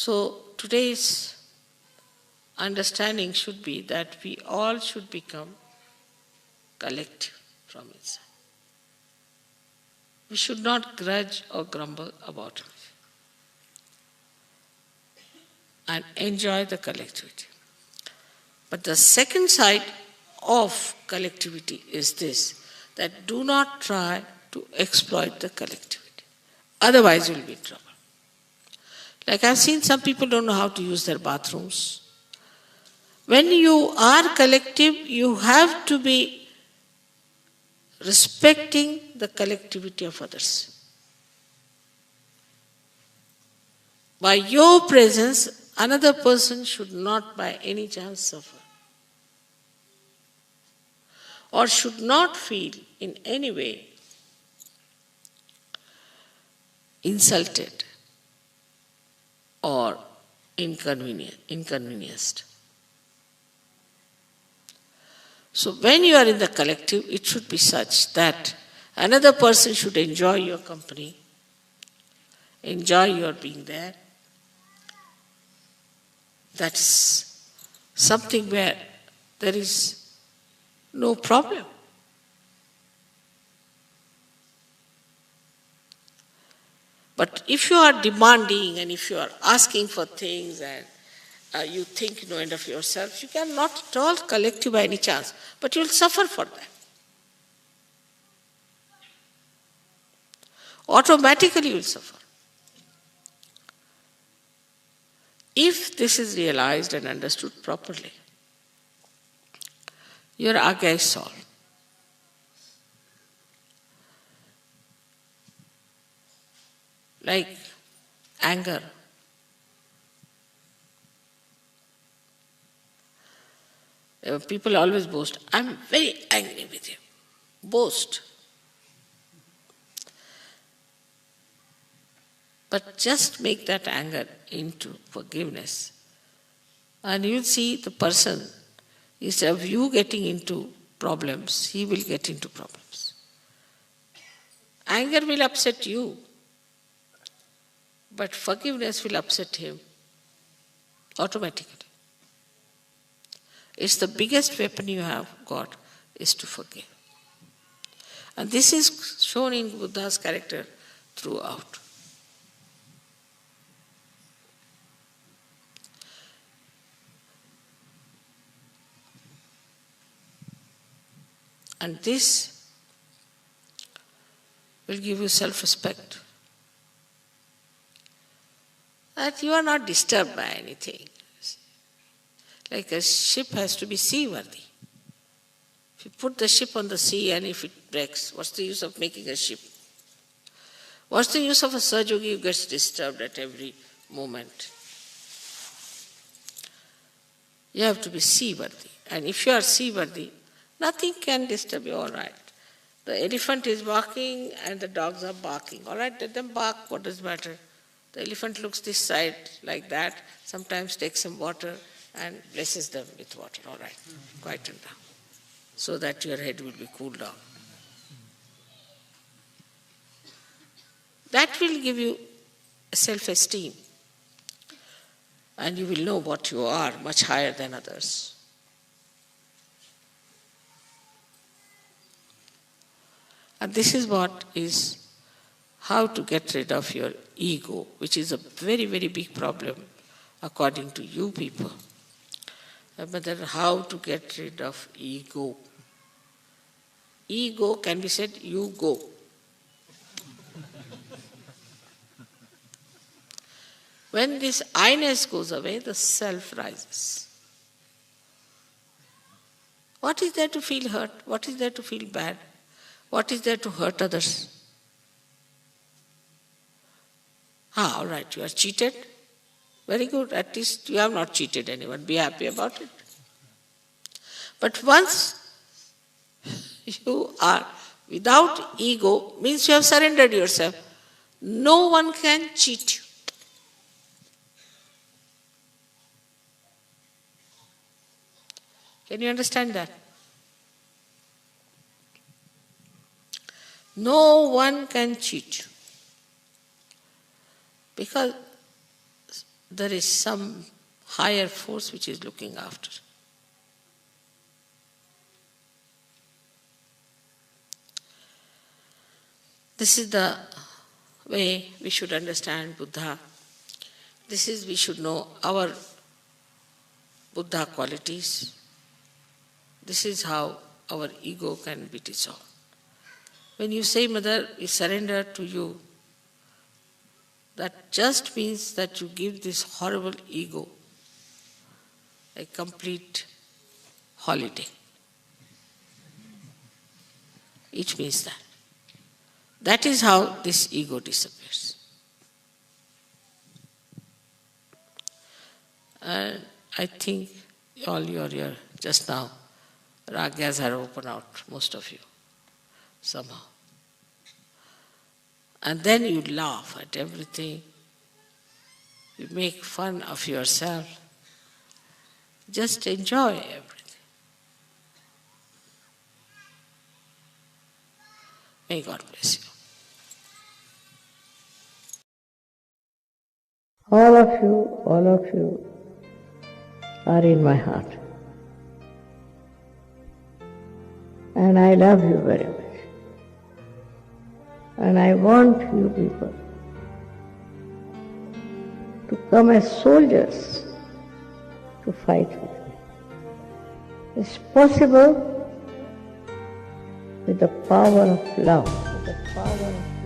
So today's understanding should be that we all should become collective from inside. We should not grudge or grumble about it and enjoy the collectivity. But the second side of collectivity is this, that do not try to exploit the collectivity. Otherwise you'll be in trouble. Like I've seen some people don't know how to use their bathrooms. When you are collective, you have to be respecting the collectivity of others. By your presence, another person should not by any chance suffer, or should not feel in any way insulted or inconvenienced. So when you are in the collective, it should be such that another person should enjoy your company, enjoy your being there. That's something where there is no problem. But if you are demanding and if you are asking for things and you think no end of yourself, you cannot at all collective by any chance, but you will suffer for that. Automatically you will suffer. If this is realized and understood properly, your agya is solved. Like anger. People always boast, I'm very angry with you. Boast. But just make that anger into forgiveness. And you'll see the person, instead of you getting into problems, he will get into problems. Anger will upset you, but forgiveness will upset him automatically. It's the biggest weapon you have got, is to forgive. And this is shown in Buddha's character throughout. And this will give you self-respect. That you are not disturbed by anything. Like a ship has to be seaworthy. If you put the ship on the sea and if it breaks, what's the use of making a ship? What's the use of a Sahajogi who gets disturbed at every moment? You have to be seaworthy. And if you are seaworthy, nothing can disturb you, all right. The elephant is walking and the dogs are barking. All right, let them bark, what does matter? The elephant looks this side like that, sometimes takes some water and blesses them with water. All right, quieten down, so that your head will be cooled down. That will give you self-esteem. And you will know what you are, much higher than others. And this is what is how to get rid of your ego, which is a very, very big problem according to you people. But then how to get rid of ego. Ego can be said, you go. When this I-ness goes away, the self rises. What is there to feel hurt? What is there to feel bad? What is there to hurt others? All right, you are cheated. Very good, at least you have not cheated anyone. Be happy about it. But once you are without ego, means you have surrendered yourself. No one can cheat you. Can you understand that? No one can cheat you. Because there is some higher force which is looking after. This is the way we should understand Buddha. This is, we should know our Buddha qualities. This is how our ego can be dissolved. When you say, Mother, we surrender to you, that just means that you give this horrible ego a complete holiday. It means that. That is how this ego disappears. And I think all your just now, ragyas have opened out, most of you, somehow. And then you laugh at everything. You make fun of yourself. Just enjoy everything. May God bless you. All of you are in my heart. And I love you very much. And I want you people to come as soldiers to fight with me. It's possible with the power of love, with the power of